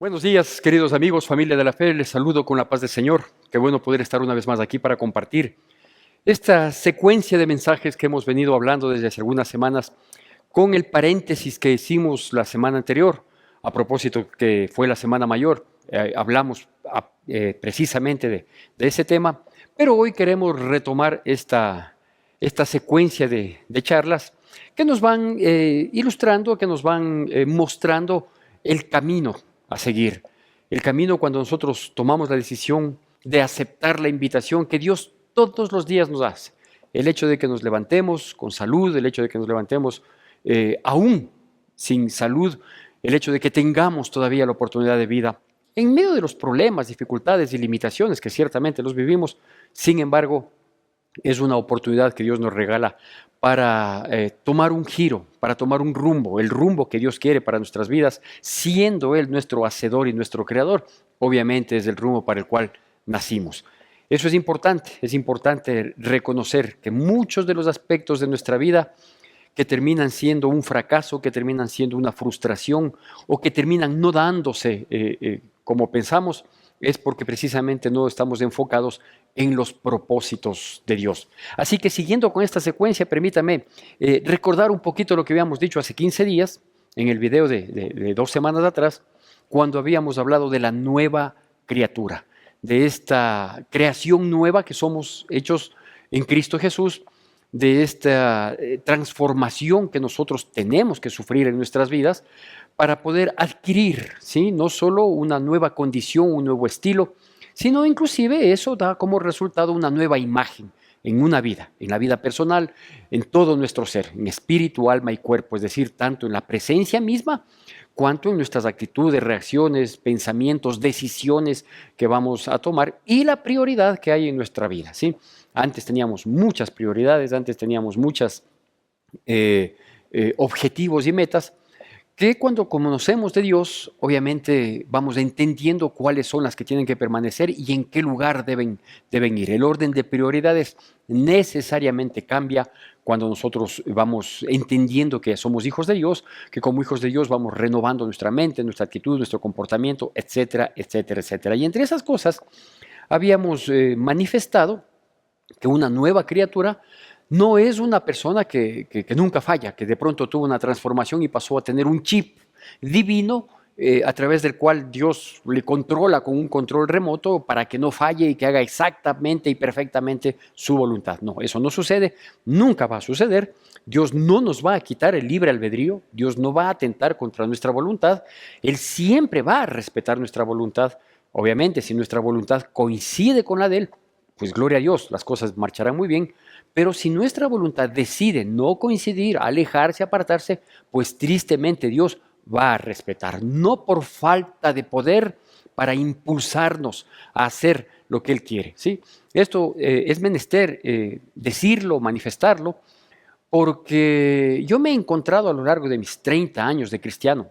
Buenos días, queridos amigos, familia de la fe, les saludo con la paz del Señor. Qué bueno poder estar una vez más aquí para compartir esta secuencia de mensajes que hemos venido hablando desde hace algunas semanas, con el paréntesis que hicimos la semana anterior, a propósito que fue la Semana Mayor. Hablamos precisamente de ese tema, pero hoy queremos retomar esta secuencia de charlas que nos van ilustrando, que nos van mostrando el camino a seguir. El camino cuando nosotros tomamos la decisión de aceptar la invitación que Dios todos los días nos hace. El hecho de que nos levantemos con salud, el hecho de que nos levantemos aún sin salud, el hecho de que tengamos todavía la oportunidad de vida, en medio de los problemas, dificultades y limitaciones que ciertamente los vivimos, sin embargo, es una oportunidad que Dios nos regala para tomar un giro, para tomar un rumbo, el rumbo que Dios quiere para nuestras vidas, siendo Él nuestro hacedor y nuestro creador. Obviamente es el rumbo para el cual nacimos. Eso es importante reconocer que muchos de los aspectos de nuestra vida que terminan siendo un fracaso, que terminan siendo una frustración o que terminan no dándose como pensamos, es porque precisamente no estamos enfocados en los propósitos de Dios. Así que siguiendo con esta secuencia, permítame recordar un poquito lo que habíamos dicho hace 15 días, en el video de 2 semanas atrás, cuando habíamos hablado de la nueva criatura, de esta creación nueva que somos hechos en Cristo Jesús, de esta transformación que nosotros tenemos que sufrir en nuestras vidas para poder adquirir, ¿sí? No solo una nueva condición, un nuevo estilo, sino inclusive eso da como resultado una nueva imagen en una vida, en la vida personal, en todo nuestro ser, en espíritu, alma y cuerpo, es decir, tanto en la presencia misma, cuanto en nuestras actitudes, reacciones, pensamientos, decisiones que vamos a tomar y la prioridad que hay en nuestra vida, ¿sí? Antes teníamos muchas prioridades, antes teníamos muchos objetivos y metas, que cuando conocemos de Dios, obviamente vamos entendiendo cuáles son las que tienen que permanecer y en qué lugar deben ir. El orden de prioridades necesariamente cambia cuando nosotros vamos entendiendo que somos hijos de Dios, que como hijos de Dios vamos renovando nuestra mente, nuestra actitud, nuestro comportamiento, etcétera, etcétera, etcétera. Y entre esas cosas habíamos manifestado que una nueva criatura no es una persona que nunca falla, que de pronto tuvo una transformación y pasó a tener un chip divino a través del cual Dios le controla con un control remoto para que no falle y que haga exactamente y perfectamente su voluntad. No, eso no sucede, nunca va a suceder. Dios no nos va a quitar el libre albedrío, Dios no va a atentar contra nuestra voluntad, Él siempre va a respetar nuestra voluntad. Obviamente, si nuestra voluntad coincide con la de Él, pues gloria a Dios, las cosas marcharán muy bien, pero si nuestra voluntad decide no coincidir, alejarse, apartarse, pues tristemente Dios va a respetar, no por falta de poder para impulsarnos a hacer lo que Él quiere, ¿sí? Esto es menester decirlo, manifestarlo, porque yo me he encontrado a lo largo de mis 30 años de cristiano,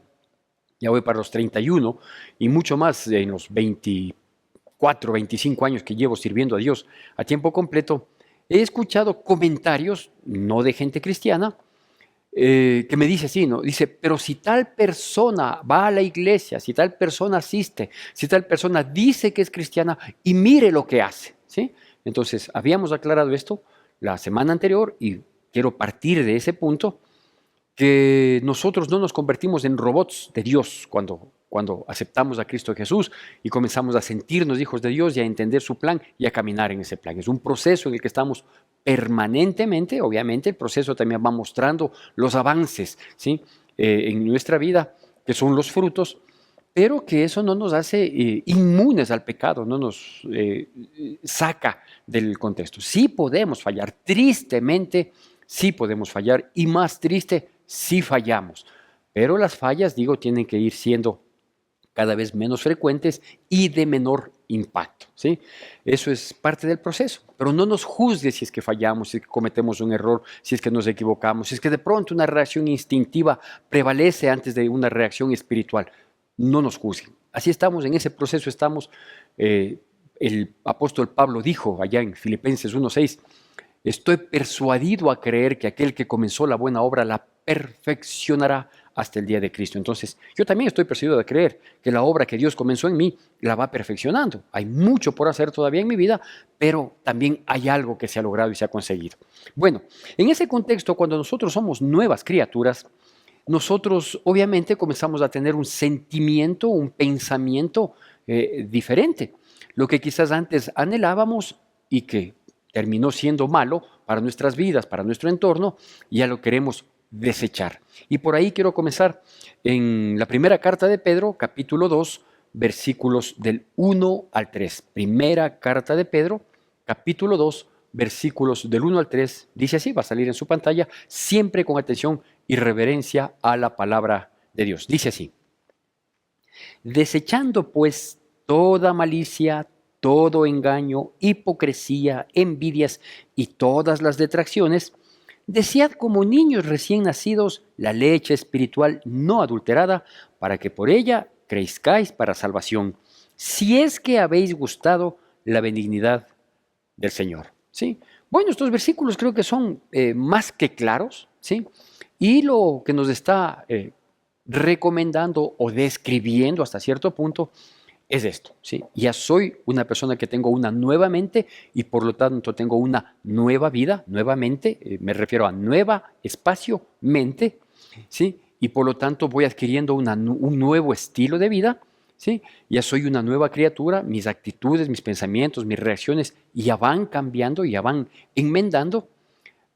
ya voy para los 31 y mucho más en los 24, 25 años que llevo sirviendo a Dios a tiempo completo, he escuchado comentarios, no de gente cristiana, que me dice así, ¿no? Dice, pero si tal persona va a la iglesia, si tal persona asiste, si tal persona dice que es cristiana y mire lo que hace, ¿sí? Entonces, habíamos aclarado esto la semana anterior y quiero partir de ese punto que nosotros no nos convertimos en robots de Dios cuando aceptamos a Cristo Jesús y comenzamos a sentirnos hijos de Dios y a entender su plan y a caminar en ese plan. Es un proceso en el que estamos permanentemente, obviamente el proceso también va mostrando los avances, ¿sí? En nuestra vida, que son los frutos, pero que eso no nos hace inmunes al pecado, no nos saca del contexto. Sí podemos fallar, tristemente sí podemos fallar y más triste sí fallamos, pero las fallas, digo, tienen que ir siendo cada vez menos frecuentes y de menor impacto, ¿sí? Eso es parte del proceso, pero no nos juzgue si es que fallamos, si es que cometemos un error, si es que nos equivocamos, si es que de pronto una reacción instintiva prevalece antes de una reacción espiritual. No nos juzguen. Así estamos, en ese proceso estamos. El apóstol Pablo dijo allá en Filipenses 1:6, estoy persuadido a creer que aquel que comenzó la buena obra la perfeccionará hasta el día de Cristo. Entonces, yo también estoy persuadido de creer que la obra que Dios comenzó en mí la va perfeccionando. Hay mucho por hacer todavía en mi vida, pero también hay algo que se ha logrado y se ha conseguido. Bueno, en ese contexto, cuando nosotros somos nuevas criaturas, nosotros obviamente comenzamos a tener un sentimiento, un pensamiento diferente. Lo que quizás antes anhelábamos y que terminó siendo malo para nuestras vidas, para nuestro entorno, ya lo queremos desechar. Y por ahí quiero comenzar en la primera carta de Pedro, capítulo 2, versículos del 1 al 3. Primera carta de Pedro, capítulo 2, versículos del 1 al 3. Dice así, va a salir en su pantalla, siempre con atención y reverencia a la palabra de Dios. Dice así: desechando pues toda malicia, todo engaño, hipocresía, envidias y todas las detracciones, desead como niños recién nacidos la leche espiritual no adulterada, para que por ella crezcáis para salvación, si es que habéis gustado la benignidad del Señor. ¿Sí? Bueno, estos versículos creo que son más que claros, ¿sí? Y lo que nos está recomendando o describiendo hasta cierto punto es esto, ¿sí? Ya soy una persona que tengo una nueva mente y por lo tanto tengo una nueva vida, nuevamente, me refiero a nueva espacio, mente, ¿sí? Y por lo tanto voy adquiriendo un nuevo estilo de vida, ¿sí? Ya soy una nueva criatura, mis actitudes, mis pensamientos, mis reacciones ya van cambiando, ya van enmendando,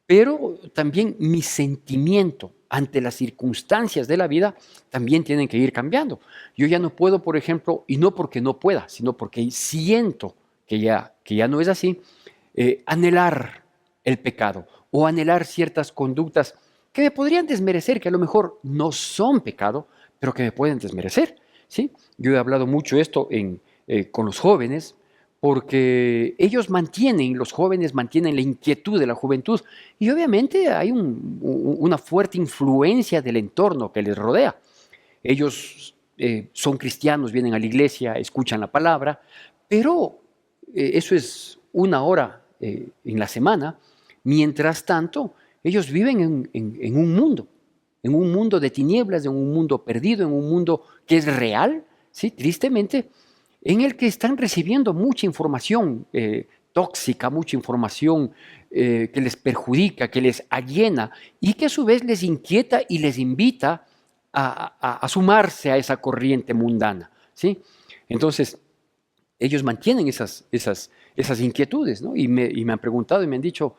pero también mi sentimiento ante las circunstancias de la vida también tienen que ir cambiando. Yo ya no puedo, por ejemplo, y no porque no pueda, sino porque siento que ya no es así, anhelar el pecado o anhelar ciertas conductas que me podrían desmerecer, que a lo mejor no son pecado, pero que me pueden desmerecer, ¿sí? Yo he hablado mucho esto con los jóvenes, porque ellos los jóvenes mantienen la inquietud de la juventud y obviamente hay una fuerte influencia del entorno que les rodea. Ellos son cristianos, vienen a la iglesia, escuchan la palabra, pero eso es una hora en la semana. Mientras tanto, ellos viven en un mundo de tinieblas, en un mundo perdido, en un mundo que es real, ¿sí? Tristemente, en el que están recibiendo mucha información tóxica, mucha información que les perjudica, que les aliena y que a su vez les inquieta y les invita a sumarse a esa corriente mundana, ¿sí? Entonces, ellos mantienen esas inquietudes, ¿no? Y me han preguntado y me han dicho,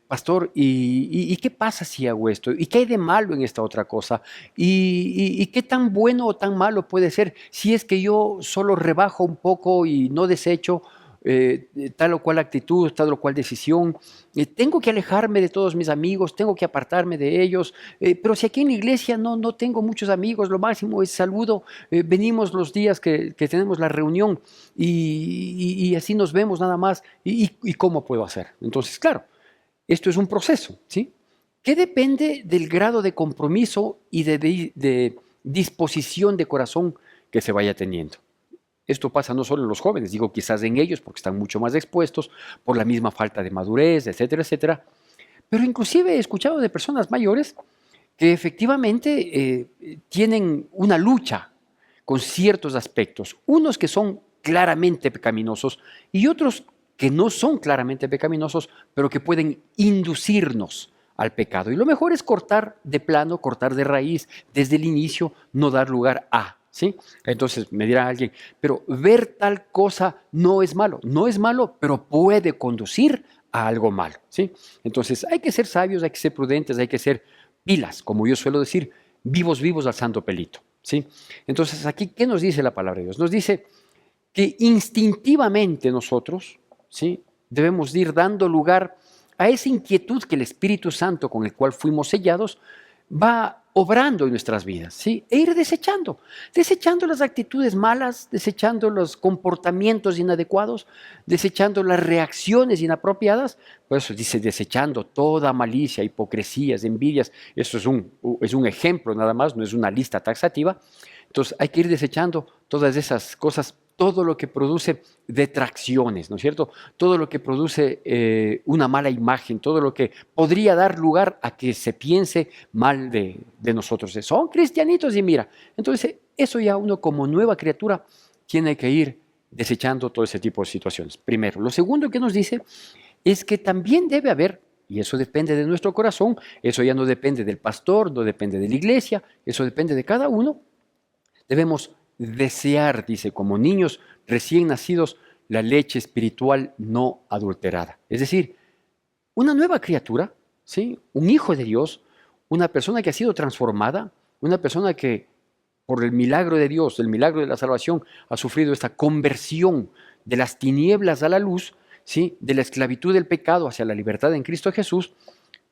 pastor, ¿y qué pasa si hago esto? ¿Y qué hay de malo en esta otra cosa? ¿Y qué tan bueno o tan malo puede ser si es que yo solo rebajo un poco y no desecho tal o cual actitud, tal o cual decisión? Tengo que alejarme de todos mis amigos, tengo que apartarme de ellos, pero si aquí en la iglesia no tengo muchos amigos, lo máximo es saludo, venimos los días que tenemos la reunión y así nos vemos nada más, ¿y cómo puedo hacer? Entonces, claro, esto es un proceso, ¿sí? Que depende del grado de compromiso y de disposición de corazón que se vaya teniendo. Esto pasa no solo en los jóvenes, digo quizás en ellos porque están mucho más expuestos por la misma falta de madurez, etcétera, etcétera. Pero inclusive he escuchado de personas mayores que efectivamente tienen una lucha con ciertos aspectos, unos que son claramente pecaminosos y otros que no son claramente pecaminosos, pero que pueden inducirnos al pecado. Y lo mejor es cortar de plano, cortar de raíz, desde el inicio, no dar lugar a. ¿Sí? Entonces me dirá alguien, pero ver tal cosa no es malo. No es malo, pero puede conducir a algo malo. ¿Sí? Entonces hay que ser sabios, hay que ser prudentes, hay que ser pilas, como yo suelo decir, vivos, vivos al santo pelito. ¿Sí? Entonces aquí, ¿qué nos dice la palabra de Dios? Nos dice que instintivamente nosotros, ¿sí? Debemos ir dando lugar a esa inquietud que el Espíritu Santo con el cual fuimos sellados va obrando en nuestras vidas, ¿sí? E ir desechando las actitudes malas, desechando los comportamientos inadecuados, desechando las reacciones inapropiadas. Por eso dice desechando toda malicia, hipocresías, envidias. Eso es un ejemplo nada más, no es una lista taxativa. Entonces hay que ir desechando todas esas cosas todo lo que produce detracciones, ¿no es cierto? Todo lo que produce una mala imagen, todo lo que podría dar lugar a que se piense mal de nosotros. Son cristianitos y mira, entonces eso ya uno como nueva criatura tiene que ir desechando todo ese tipo de situaciones. Primero. Lo segundo que nos dice es que también debe haber, y eso depende de nuestro corazón, eso ya no depende del pastor, no depende de la iglesia, eso depende de cada uno. Debemos desear, dice, como niños recién nacidos, la leche espiritual no adulterada. Es decir, una nueva criatura, ¿sí? Un hijo de Dios, una persona que ha sido transformada, una persona que por el milagro de Dios, el milagro de la salvación, ha sufrido esta conversión de las tinieblas a la luz, ¿sí? De la esclavitud del pecado hacia la libertad en Cristo Jesús,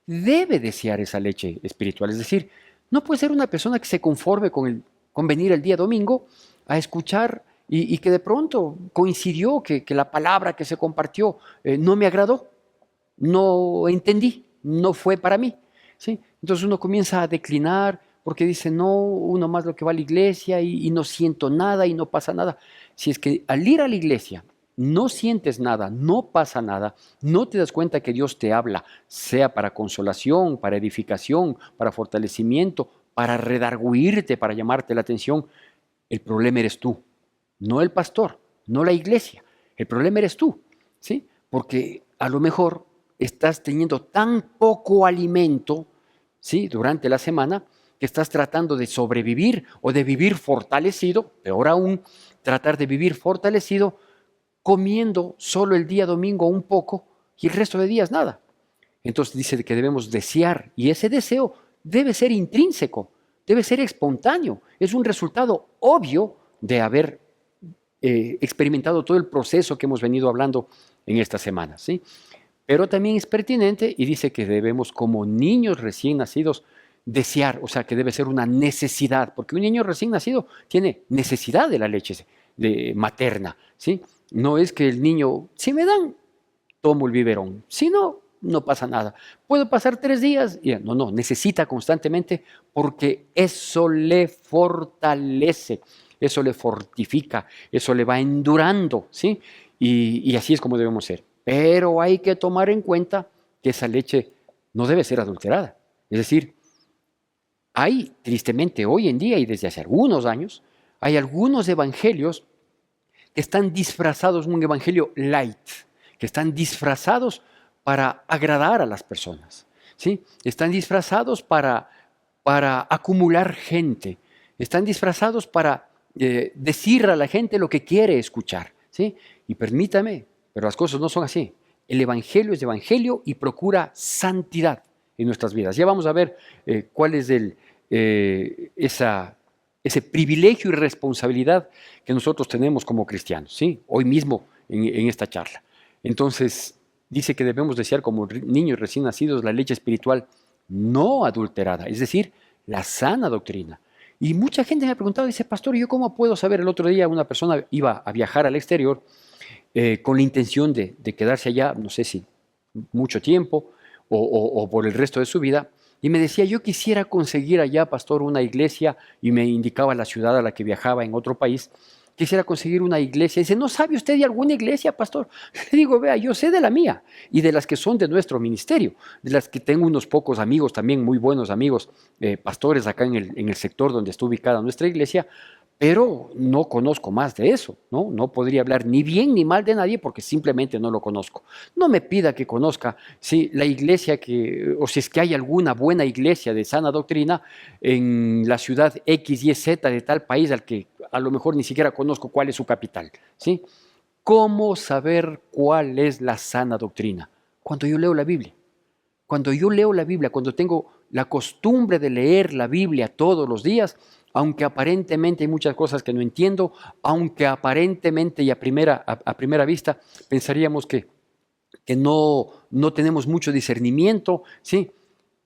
debe desear esa leche espiritual. Es decir, no puede ser una persona que se conforme con venir el día domingo a escuchar y que de pronto coincidió que la palabra que se compartió no me agradó, no entendí, no fue para mí. ¿Sí? Entonces uno comienza a declinar porque dice, no, uno más lo que va a la iglesia y no siento nada y no pasa nada. Si es que al ir a la iglesia no sientes nada, no pasa nada, no te das cuenta que Dios te habla, sea para consolación, para edificación, para fortalecimiento, para redarguirte, para llamarte la atención, el problema eres tú, no el pastor, no la iglesia. El problema eres tú, ¿sí? Porque a lo mejor estás teniendo tan poco alimento, ¿sí? Durante la semana, que estás tratando de sobrevivir o de vivir fortalecido, peor aún, tratar de vivir fortalecido comiendo solo el día domingo un poco y el resto de días nada. Entonces dice que debemos desear y ese deseo debe ser intrínseco, debe ser espontáneo, es un resultado obvio de haber experimentado todo el proceso que hemos venido hablando en esta semana, ¿sí? Pero también es pertinente y dice que debemos como niños recién nacidos desear, o sea que debe ser una necesidad, porque un niño recién nacido tiene necesidad de la leche materna, ¿sí? No es que el niño, si me dan, tomo el biberón, si no, no pasa nada. Puedo pasar 3 días, y no, necesita constantemente porque eso le fortalece, eso le fortifica, eso le va endurando, ¿sí? Y así es como debemos ser. Pero hay que tomar en cuenta que esa leche no debe ser adulterada. Es decir, hay, tristemente, hoy en día y desde hace algunos años, hay algunos evangelios que están disfrazados, un evangelio light, que están disfrazados para agradar a las personas, ¿sí? Están disfrazados para acumular gente, están disfrazados para decir a la gente lo que quiere escuchar, ¿sí? Y permítame, pero las cosas no son así. El evangelio es evangelio y procura santidad en nuestras vidas. Ya vamos a ver cuál es ese privilegio y responsabilidad que nosotros tenemos como cristianos, ¿sí? Hoy mismo en esta charla. Entonces, dice que debemos desear como niños recién nacidos la leche espiritual no adulterada, es decir, la sana doctrina. Y mucha gente me ha preguntado, dice, pastor, ¿yo cómo puedo saber? El otro día una persona iba a viajar al exterior con la intención de quedarse allá, no sé si mucho tiempo o por el resto de su vida, y me decía, yo quisiera conseguir allá, pastor, una iglesia, y me indicaba la ciudad a la que viajaba en otro país, quisiera conseguir una iglesia. Dice, ¿no sabe usted de alguna iglesia, pastor? Le digo, vea, yo sé de la mía y de las que son de nuestro ministerio, de las que tengo unos pocos amigos, también muy buenos amigos, pastores acá en el sector donde está ubicada nuestra iglesia, pero no conozco más de eso, ¿no? No podría hablar ni bien ni mal de nadie porque simplemente no lo conozco. No me pida que conozca si la iglesia o si es que hay alguna buena iglesia de sana doctrina en la ciudad X, Y, Z de tal país al que a lo mejor ni siquiera conozco cuál es su capital, ¿sí? ¿Cómo saber cuál es la sana doctrina? Cuando yo leo la Biblia. Cuando yo leo la Biblia, cuando tengo la costumbre de leer la Biblia todos los días, aunque aparentemente hay muchas cosas que no entiendo, aunque aparentemente y a primera vista pensaríamos que no tenemos mucho discernimiento, ¿sí?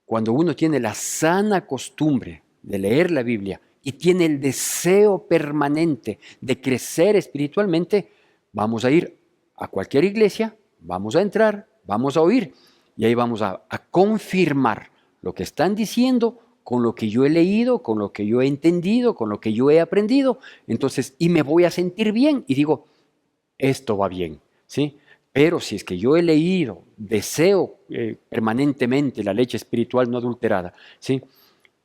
Cuando uno tiene la sana costumbre de leer la Biblia y tiene el deseo permanente de crecer espiritualmente, vamos a ir a cualquier iglesia, vamos a entrar, vamos a oír y ahí vamos a confirmar lo que están diciendo con lo que yo he leído, con lo que yo he entendido, con lo que yo he aprendido. Entonces, y me voy a sentir bien y digo, esto va bien, ¿sí? Pero si es que yo he leído, deseo permanentemente la leche espiritual no adulterada, ¿sí?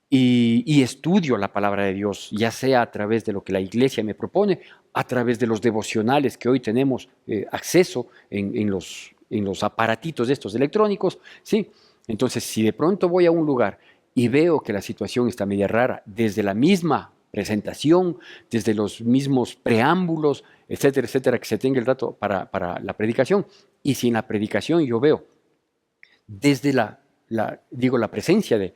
Y estudio la palabra de Dios, ya sea a través de lo que la iglesia me propone, a través de los devocionales que hoy tenemos acceso en los aparatitos estos electrónicos, ¿sí? Entonces, si de pronto voy a un lugar y veo que la situación está media rara, desde la misma presentación, desde los mismos preámbulos, etcétera, etcétera, que se tenga el rato para la predicación, y si en la predicación yo veo desde la presencia de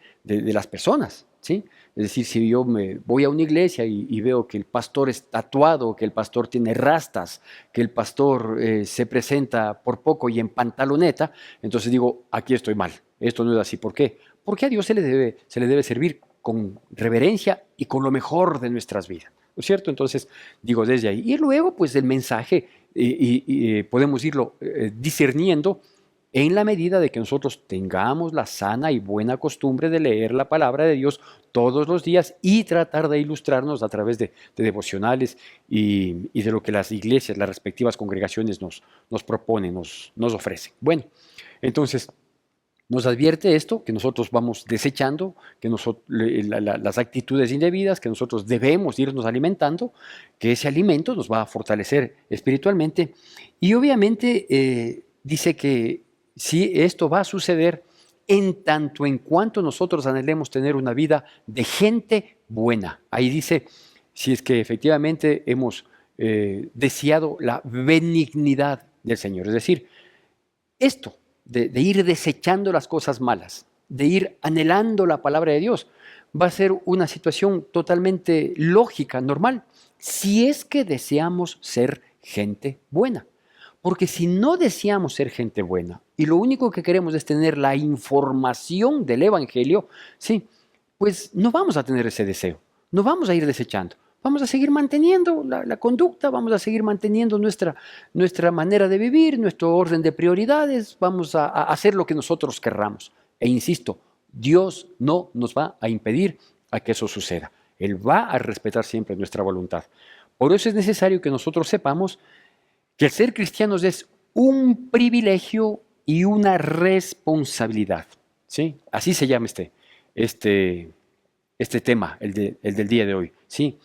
las personas, ¿sí? Es decir, si yo me voy a una iglesia y veo que el pastor es tatuado, que el pastor tiene rastas, que el pastor se presenta por poco y en pantaloneta, entonces digo, aquí estoy mal, esto no es así. ¿Por qué? Porque a Dios se le debe servir con reverencia y con lo mejor de nuestras vidas, ¿no es cierto? Entonces, digo desde ahí. Y luego, pues el mensaje, podemos irlo discerniendo en la medida de que nosotros tengamos la sana y buena costumbre de leer la palabra de Dios todos los días y tratar de ilustrarnos a través de devocionales y de lo que las iglesias, las respectivas congregaciones nos proponen, nos ofrecen. Bueno, entonces nos advierte esto, que nosotros vamos desechando, que las actitudes indebidas, que nosotros debemos irnos alimentando, que ese alimento nos va a fortalecer espiritualmente. Y obviamente dice que si esto va a suceder en tanto en cuanto nosotros anhelemos tener una vida de gente buena. Ahí dice, si es que efectivamente hemos deseado la benignidad del Señor. Es decir, esto de ir desechando las cosas malas, de ir anhelando la palabra de Dios, va a ser una situación totalmente lógica, normal, si es que deseamos ser gente buena. Porque si no deseamos ser gente buena y lo único que queremos es tener la información del Evangelio, sí, pues no vamos a tener ese deseo, no vamos a ir desechando. Vamos a seguir manteniendo la conducta, vamos a seguir manteniendo nuestra manera de vivir, nuestro orden de prioridades, vamos a hacer lo que nosotros querramos. E insisto, Dios no nos va a impedir a que eso suceda. Él va a respetar siempre nuestra voluntad. Por eso es necesario que nosotros sepamos que el ser cristianos es un privilegio y una responsabilidad, ¿sí? Así se llama este tema, el del día de hoy, ¿sí?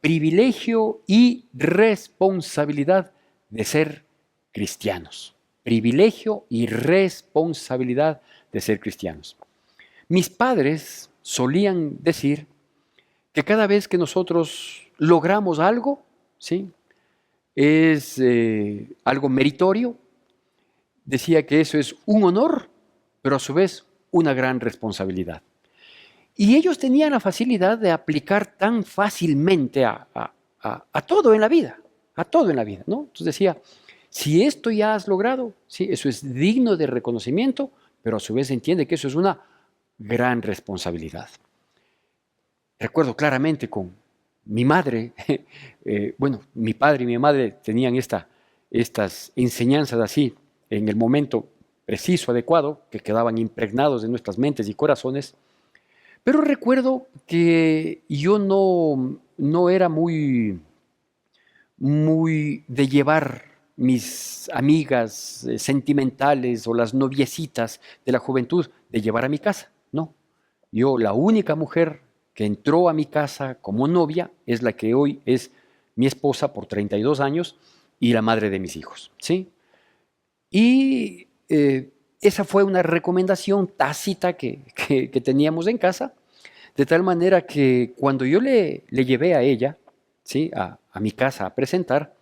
Privilegio y responsabilidad de ser cristianos. Privilegio y responsabilidad de ser cristianos. Mis padres solían decir que cada vez que nosotros logramos algo, ¿sí? Es algo meritorio. Decía que eso es un honor, pero a su vez una gran responsabilidad. Y ellos tenían la facilidad de aplicar tan fácilmente a todo en la vida, a todo en la vida, ¿no? Entonces decía, si esto ya has logrado, sí, eso es digno de reconocimiento, pero a su vez entiende que eso es una gran responsabilidad. Recuerdo claramente con mi madre, bueno, mi padre y mi madre tenían estas enseñanzas así, en el momento preciso, adecuado, que quedaban impregnados en nuestras mentes y corazones. Pero recuerdo que yo no era muy de llevar mis amigas sentimentales o las noviecitas de la juventud, de llevar a mi casa. No, yo la única mujer que entró a mi casa como novia es la que hoy es mi esposa por 32 años y la madre de mis hijos, ¿sí? Y esa fue una recomendación tácita que teníamos en casa, de tal manera que cuando yo le llevé a ella, ¿sí? A mi casa a presentar,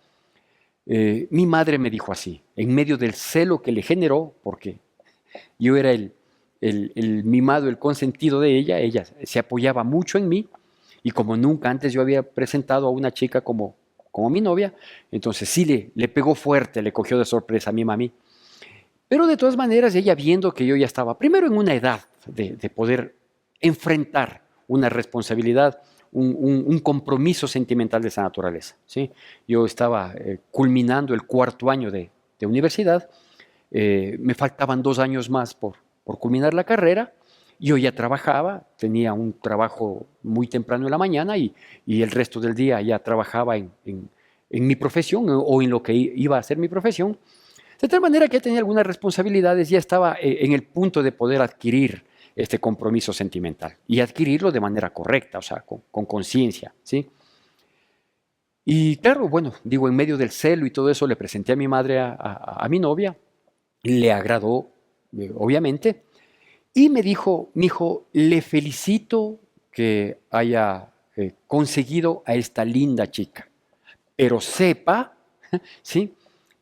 mi madre me dijo así, en medio del celo que le generó, porque yo era el mimado, el consentido de ella se apoyaba mucho en mí, y como nunca antes yo había presentado a una chica como mi novia, entonces sí le pegó fuerte, le cogió de sorpresa a mi mami. Pero de todas maneras, ella viendo que yo ya estaba, primero en una edad de poder enfrentar una responsabilidad, un compromiso sentimental de esa naturaleza, ¿sí? Yo estaba culminando el cuarto año de universidad, me faltaban 2 años más por culminar la carrera, Yo ya trabajaba, tenía un trabajo muy temprano en la mañana y el resto del día ya trabajaba en mi profesión o en lo que iba a ser mi profesión. De tal manera que ya tenía algunas responsabilidades, ya estaba en el punto de poder adquirir este compromiso sentimental y adquirirlo de manera correcta, o sea, con conciencia, ¿sí? Y claro, bueno, digo, en medio del celo y todo eso, le presenté a mi madre a mi novia, le agradó, obviamente, y me dijo, mi hijo, le felicito que haya conseguido a esta linda chica, pero sepa, ¿sí?,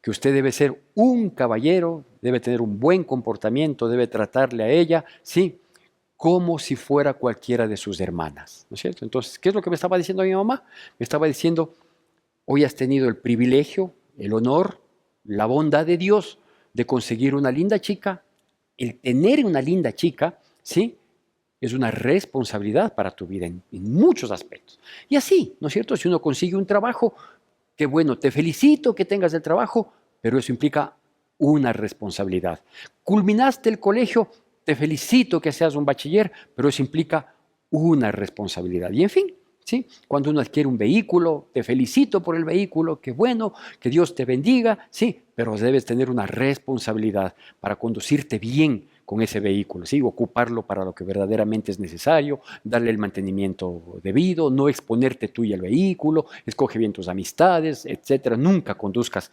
que usted debe ser un caballero, debe tener un buen comportamiento, debe tratarle a ella, ¿sí?, como si fuera cualquiera de sus hermanas, ¿no es cierto? Entonces, ¿qué es lo que me estaba diciendo mi mamá? Me estaba diciendo, hoy has tenido el privilegio, el honor, la bondad de Dios de conseguir una linda chica. El tener una linda chica, ¿sí?, es una responsabilidad para tu vida en muchos aspectos. Y así, ¿no es cierto? Si uno consigue un trabajo, qué bueno, te felicito que tengas el trabajo, pero eso implica una responsabilidad. Culminaste el colegio, te felicito que seas un bachiller, pero eso implica una responsabilidad. Y en fin, ¿sí?, cuando uno adquiere un vehículo, te felicito por el vehículo, qué bueno, que Dios te bendiga, sí, pero debes tener una responsabilidad para conducirte bien con ese vehículo, ¿sí?, ocuparlo para lo que verdaderamente es necesario, darle el mantenimiento debido, no exponerte tú y el vehículo, escoge bien tus amistades, etcétera. Nunca conduzcas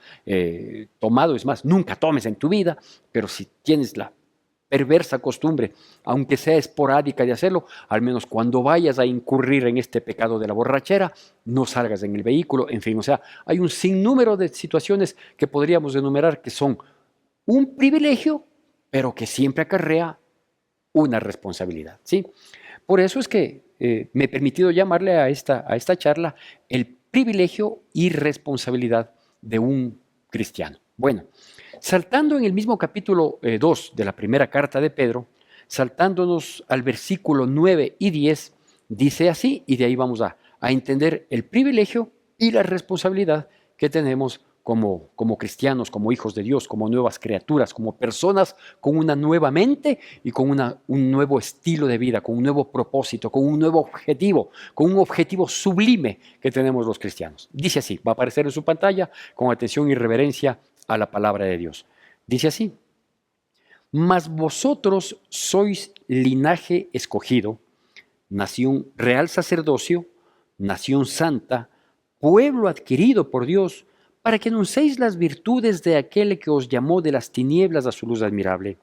tomado, es más, nunca tomes en tu vida, pero si tienes la perversa costumbre, aunque sea esporádica de hacerlo, al menos cuando vayas a incurrir en este pecado de la borrachera, no salgas en el vehículo, en fin, o sea, hay un sinnúmero de situaciones que podríamos enumerar que son un privilegio, pero que siempre acarrea una responsabilidad, ¿sí? Por eso es que me he permitido llamarle a esta charla el privilegio y responsabilidad de un cristiano. Bueno, saltando en el mismo capítulo 2 de la primera carta de Pedro, saltándonos al versículo 9 y 10, dice así, y de ahí vamos a entender el privilegio y la responsabilidad que tenemos como cristianos, como hijos de Dios, como nuevas criaturas, como personas con una nueva mente y con un nuevo estilo de vida, con un nuevo propósito, con un nuevo objetivo, con un objetivo sublime que tenemos los cristianos. Dice así, va a aparecer en su pantalla, con atención y reverencia a la palabra de Dios. Dice así, mas vosotros sois linaje escogido, nación real sacerdocio, nación santa, pueblo adquirido por Dios, para que anunciéis las virtudes de aquel que os llamó de las tinieblas a su luz admirable.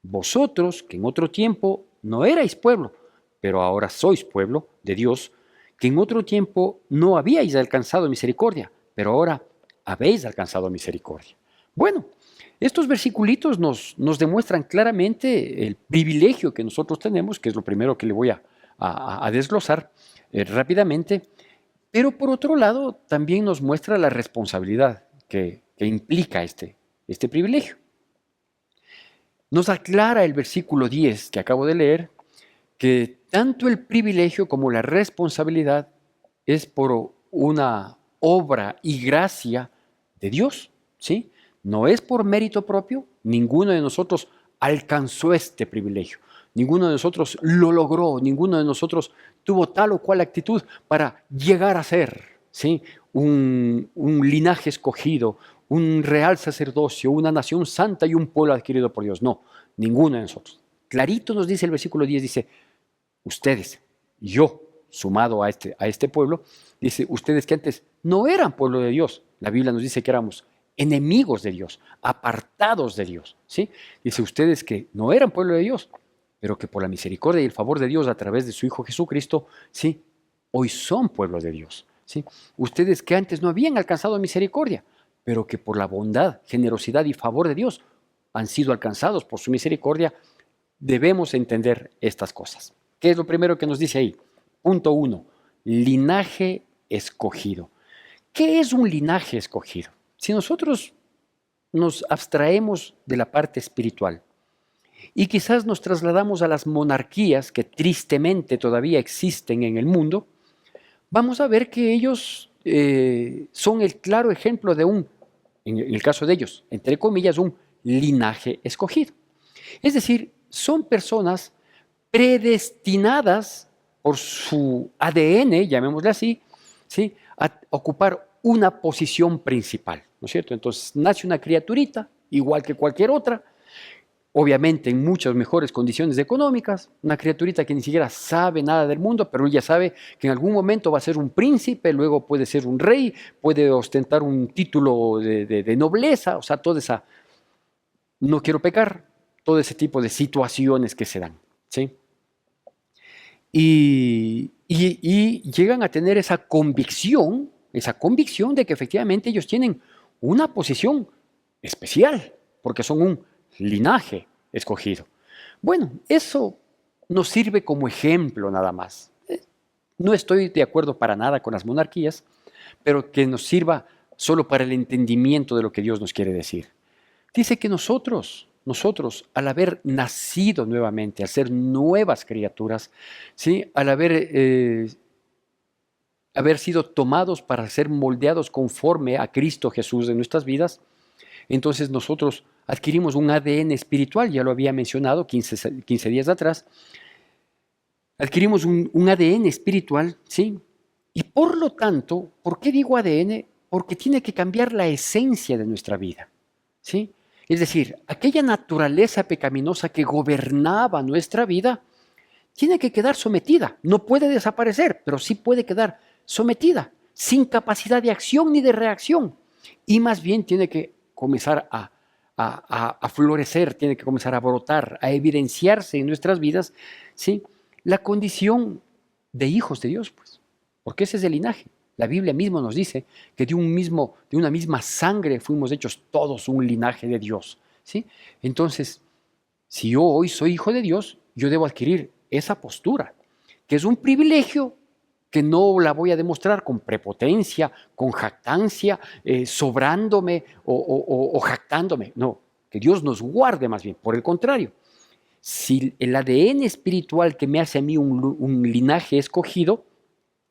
Vosotros, que en otro tiempo no erais pueblo, pero ahora sois pueblo de Dios, que en otro tiempo no habíais alcanzado misericordia, pero ahora habéis alcanzado misericordia. Bueno, estos versiculitos nos demuestran claramente el privilegio que nosotros tenemos, que es lo primero que le voy a desglosar rápidamente, pero por otro lado también nos muestra la responsabilidad que implica este privilegio. Nos aclara el versículo 10 que acabo de leer, que tanto el privilegio como la responsabilidad es por una obra y gracia de Dios, ¿sí? No es por mérito propio, ninguno de nosotros alcanzó este privilegio, ninguno de nosotros lo logró, ninguno de nosotros tuvo tal o cual actitud para llegar a ser, ¿sí?, un linaje escogido, un real sacerdocio, una nación santa y un pueblo adquirido por Dios. No, ninguno de nosotros. Clarito nos dice el versículo 10, dice, ustedes, yo, sumado a este pueblo, dice, ustedes que antes no eran pueblo de Dios. La Biblia nos dice que éramos enemigos de Dios, apartados de Dios, ¿sí? Dice, ustedes que no eran pueblo de Dios, pero que por la misericordia y el favor de Dios a través de su Hijo Jesucristo, ¿sí?, hoy son pueblo de Dios, ¿sí? Ustedes que antes no habían alcanzado misericordia, pero que por la bondad, generosidad y favor de Dios han sido alcanzados por su misericordia, debemos entender estas cosas. ¿Qué es lo primero que nos dice ahí? Punto 1, linaje escogido. ¿Qué es un linaje escogido? Si nosotros nos abstraemos de la parte espiritual y quizás nos trasladamos a las monarquías que tristemente todavía existen en el mundo, vamos a ver que ellos son el claro ejemplo de en el caso de ellos, entre comillas, un linaje escogido. Es decir, son personas predestinadas por su ADN, llamémosle así, ¿sí? A ocupar una posición principal, ¿no es cierto? Entonces nace una criaturita, igual que cualquier otra, obviamente en muchas mejores condiciones económicas, una criaturita que ni siquiera sabe nada del mundo, pero ella sabe que en algún momento va a ser un príncipe, luego puede ser un rey, puede ostentar un título de nobleza, o sea, toda esa, no quiero pecar, todo ese tipo de situaciones que se dan, ¿sí? Y llegan a tener esa convicción de que efectivamente ellos tienen una posición especial, porque son un linaje escogido. Bueno, eso nos sirve como ejemplo nada más. No estoy de acuerdo para nada con las monarquías, pero que nos sirva solo para el entendimiento de lo que Dios nos quiere decir. Dice que nosotros, al haber nacido nuevamente, al ser nuevas criaturas, ¿sí? Al haber sido tomados para ser moldeados conforme a Cristo Jesús en nuestras vidas, entonces nosotros adquirimos un ADN espiritual, ya lo había mencionado 15 días atrás, adquirimos un ADN espiritual, ¿sí? Y por lo tanto, ¿por qué digo ADN? Porque tiene que cambiar la esencia de nuestra vida, ¿sí? Es decir, aquella naturaleza pecaminosa que gobernaba nuestra vida tiene que quedar sometida. No puede desaparecer, pero sí puede quedar sometida, sin capacidad de acción ni de reacción. Y más bien tiene que comenzar a florecer, tiene que comenzar a brotar, a evidenciarse en nuestras vidas, ¿sí? La condición de hijos de Dios, pues, porque ese es el linaje. La Biblia misma nos dice que de una misma sangre fuimos hechos todos un linaje de Dios, ¿sí? Entonces, si yo hoy soy hijo de Dios, yo debo adquirir esa postura, que es un privilegio que no la voy a demostrar con prepotencia, con jactancia, sobrándome o jactándome. No, que Dios nos guarde más bien. Por el contrario, si el ADN espiritual que me hace a mí un linaje escogido,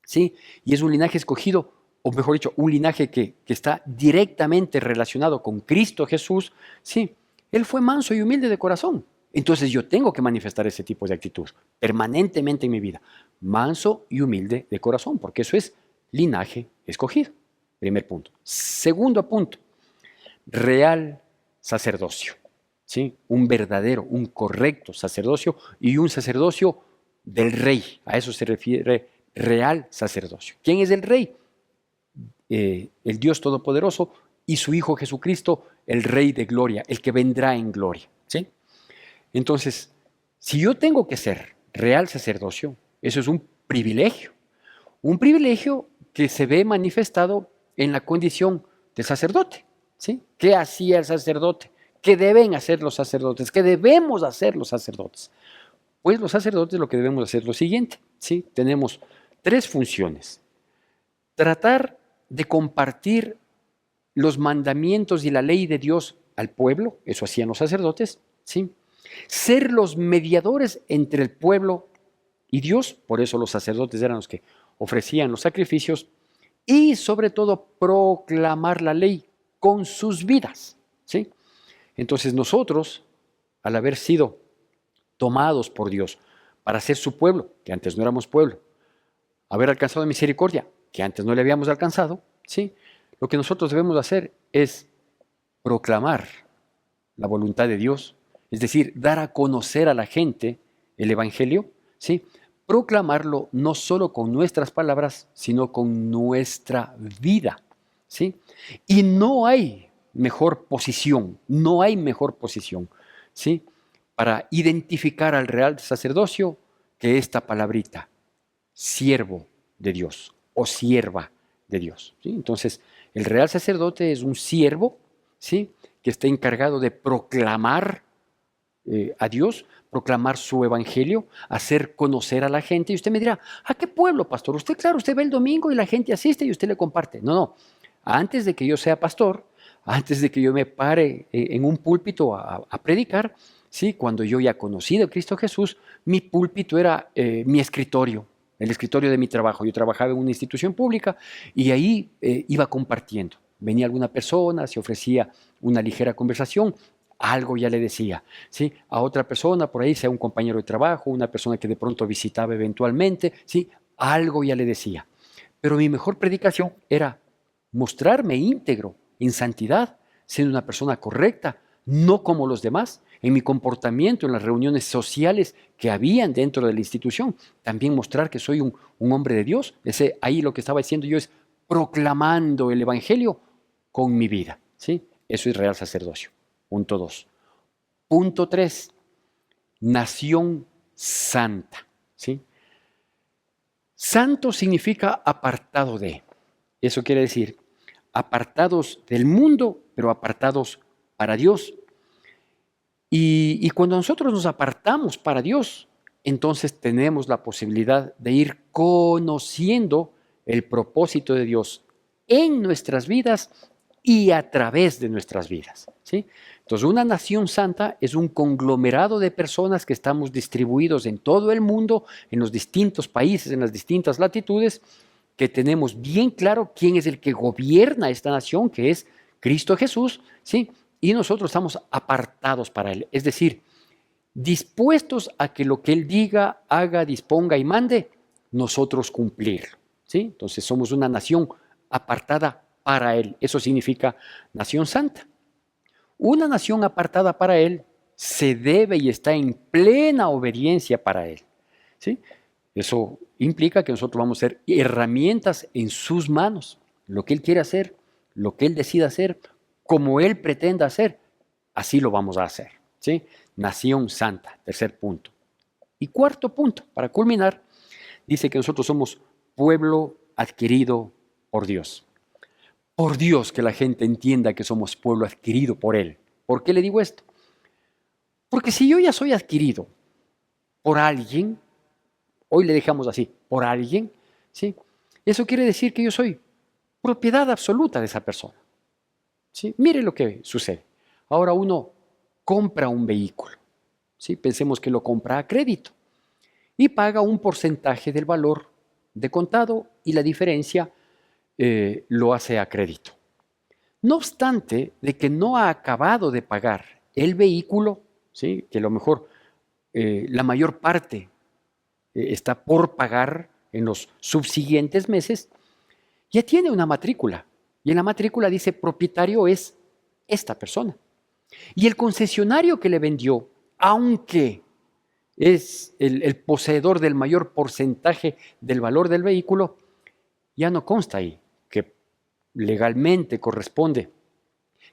¿sí? Y es un linaje escogido, o mejor dicho, un linaje que está directamente relacionado con Cristo Jesús, ¿sí? Él fue manso y humilde de corazón. Entonces yo tengo que manifestar ese tipo de actitud permanentemente en mi vida. Manso y humilde de corazón, porque eso es linaje escogido. Primer punto. Segundo punto, real sacerdocio. ¿Sí? Un verdadero, un correcto sacerdocio y un sacerdocio del rey. A eso se refiere real sacerdocio. ¿Quién es el rey? El Dios Todopoderoso y su Hijo Jesucristo, el Rey de gloria, el que vendrá en gloria. ¿Sí? Entonces, si yo tengo que ser real sacerdocio, eso es un privilegio que se ve manifestado en la condición del sacerdote. ¿Sí? ¿Qué hacía el sacerdote? ¿Qué deben hacer los sacerdotes? ¿Qué debemos hacer los sacerdotes? Pues los sacerdotes lo que debemos hacer es lo siguiente, ¿sí? Tenemos 3 funciones. Tratar de compartir los mandamientos y la ley de Dios al pueblo, eso hacían los sacerdotes, ¿sí? Ser los mediadores entre el pueblo y Dios, por eso los sacerdotes eran los que ofrecían los sacrificios, y sobre todo proclamar la ley con sus vidas, ¿sí? Entonces nosotros, al haber sido tomados por Dios para ser su pueblo, que antes no éramos pueblo, haber alcanzado misericordia, que antes no le habíamos alcanzado, ¿sí? Lo que nosotros debemos hacer es proclamar la voluntad de Dios, es decir, dar a conocer a la gente el Evangelio, ¿sí? Proclamarlo no solo con nuestras palabras, sino con nuestra vida, ¿sí? Y no hay mejor posición, ¿sí? Para identificar al real sacerdocio que esta palabrita, siervo de Dios o sierva de Dios, ¿sí? Entonces, el real sacerdote es un siervo, ¿sí? Que está encargado de proclamar a Dios, proclamar su evangelio, hacer conocer a la gente. Y usted me dirá, ¿a qué pueblo, pastor? Usted, claro, usted ve el domingo y la gente asiste y usted le comparte. No, no. Antes de que yo sea pastor, antes de que yo me pare en un púlpito a predicar, ¿sí? Cuando yo ya conocí a Cristo Jesús, mi púlpito era mi escritorio, el escritorio de mi trabajo. Yo trabajaba en una institución pública y ahí iba compartiendo. Venía alguna persona, se ofrecía una ligera conversación, algo ya le decía, ¿sí? A otra persona por ahí, sea un compañero de trabajo, una persona que de pronto visitaba eventualmente, ¿sí? Algo ya le decía. Pero mi mejor predicación era mostrarme íntegro, en santidad, siendo una persona correcta, no como los demás, en mi comportamiento, en las reuniones sociales que habían dentro de la institución. También mostrar que soy un hombre de Dios. Ahí lo que estaba diciendo yo es proclamando el Evangelio con mi vida, ¿sí? Eso es real sacerdocio. Punto 2. Punto 3. Nación santa, ¿sí? Santo significa apartado de. Eso quiere decir apartados del mundo, pero apartados para Dios. Y cuando nosotros nos apartamos para Dios, entonces tenemos la posibilidad de ir conociendo el propósito de Dios en nuestras vidas y a través de nuestras vidas, ¿sí? Entonces, una nación santa es un conglomerado de personas que estamos distribuidos en todo el mundo, en los distintos países, en las distintas latitudes, que tenemos bien claro quién es el que gobierna esta nación, que es Cristo Jesús, ¿sí? Y nosotros estamos apartados para Él, es decir, dispuestos a que lo que Él diga, haga, disponga y mande, nosotros cumplir, ¿sí? Entonces somos una nación apartada para Él, eso significa nación santa. Una nación apartada para Él se debe y está en plena obediencia para Él, ¿sí? Eso implica que nosotros vamos a ser herramientas en sus manos. Lo que Él quiere hacer, lo que Él decida hacer, como Él pretenda hacer, así lo vamos a hacer, ¿sí? Nación santa, tercer punto. Y cuarto punto, para culminar, dice que nosotros somos pueblo adquirido por Dios. Por Dios que la gente entienda que somos pueblo adquirido por Él. ¿Por qué le digo esto? Porque si yo ya soy adquirido por alguien, hoy le dejamos así, por alguien, ¿sí? Eso quiere decir que yo soy propiedad absoluta de esa persona, ¿sí? Mire lo que sucede. Ahora uno compra un vehículo, ¿sí? Pensemos que lo compra a crédito y paga un porcentaje del valor de contado y la diferencia lo hace a crédito. No obstante de que no ha acabado de pagar el vehículo, ¿sí? Que a lo mejor la mayor parte está por pagar en los subsiguientes meses, ya tiene una matrícula. Y en la matrícula dice propietario es esta persona. Y el concesionario que le vendió, aunque es el poseedor del mayor porcentaje del valor del vehículo, ya no consta ahí que legalmente corresponde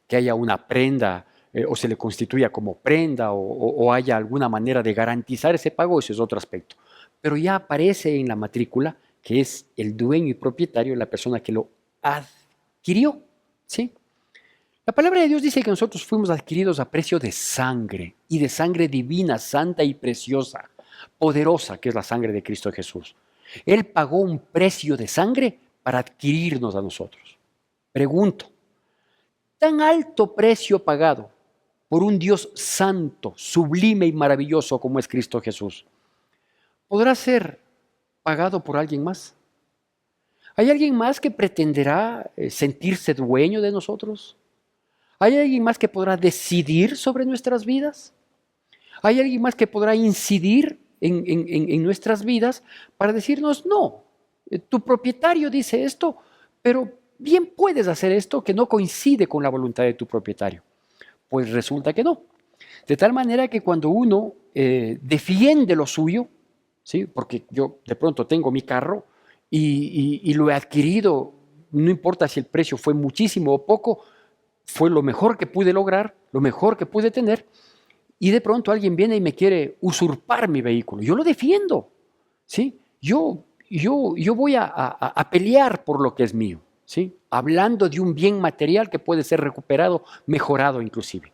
que haya una prenda o se le constituya como prenda o haya alguna manera de garantizar ese pago, eso es otro aspecto. Pero ya aparece en la matrícula que es el dueño y propietario, la persona que lo adquirió, ¿sí? La palabra de Dios dice que nosotros fuimos adquiridos a precio de sangre, y de sangre divina, santa y preciosa, poderosa, que es la sangre de Cristo Jesús. Él pagó un precio de sangre para adquirirnos a nosotros. Pregunto, tan alto precio pagado por un Dios santo, sublime y maravilloso como es Cristo Jesús, ¿podrá ser pagado por alguien más? ¿Hay alguien más que pretenderá sentirse dueño de nosotros? ¿Hay alguien más que podrá decidir sobre nuestras vidas? ¿Hay alguien más que podrá incidir en nuestras vidas para decirnos, no, tu propietario dice esto, pero bien puedes hacer esto que no coincide con la voluntad de tu propietario? Pues resulta que no. De tal manera que cuando uno defiende lo suyo, ¿sí? Porque yo de pronto tengo mi carro y lo he adquirido, no importa si el precio fue muchísimo o poco, fue lo mejor que pude lograr, lo mejor que pude tener, y de pronto alguien viene y me quiere usurpar mi vehículo. Yo lo defiendo, ¿sí? Yo voy a pelear por lo que es mío, ¿sí? Hablando de un bien material que puede ser recuperado, mejorado inclusive.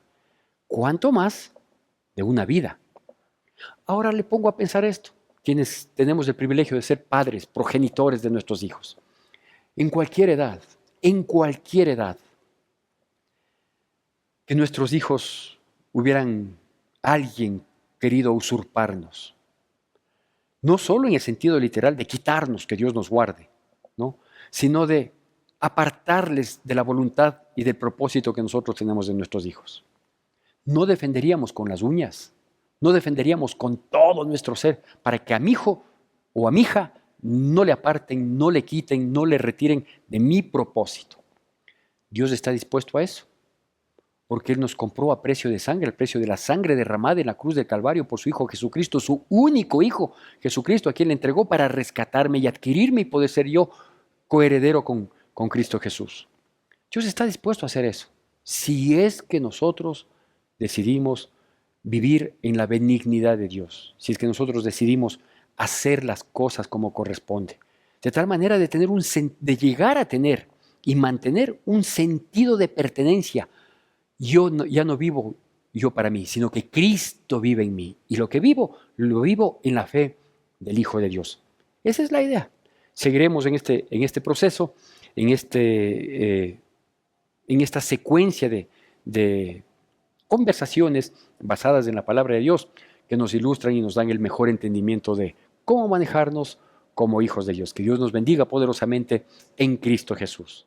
¿Cuánto más de una vida? Ahora le pongo a pensar esto, quienes tenemos el privilegio de ser padres, progenitores de nuestros hijos. En cualquier edad, que nuestros hijos hubieran alguien querido usurparnos. No solo en el sentido literal de quitarnos, que Dios nos guarde, ¿no? Sino de apartarles de la voluntad y del propósito que nosotros tenemos de nuestros hijos. no defenderíamos con las uñas, no defenderíamos con todo nuestro ser para que a mi hijo o a mi hija no le aparten, no le quiten, no le retiren de mi propósito. Dios está dispuesto a eso, porque Él nos compró a precio de sangre, el precio de la sangre derramada en la cruz del Calvario por su Hijo Jesucristo, su único Hijo Jesucristo, a quien le entregó para rescatarme y adquirirme y poder ser yo coheredero con Cristo Jesús. Dios está dispuesto a hacer eso, si es que nosotros decidimos vivir en la benignidad de Dios, si es que nosotros decidimos hacer las cosas como corresponde, de tal manera de llegar a tener y mantener un sentido de pertenencia. Ya no vivo yo para mí, sino que Cristo vive en mí. Y lo que vivo, lo vivo en la fe del Hijo de Dios. Esa es la idea. Seguiremos en este proceso, en esta secuencia de conversaciones basadas en la palabra de Dios que nos ilustran y nos dan el mejor entendimiento de cómo manejarnos como hijos de Dios. Que Dios nos bendiga poderosamente en Cristo Jesús.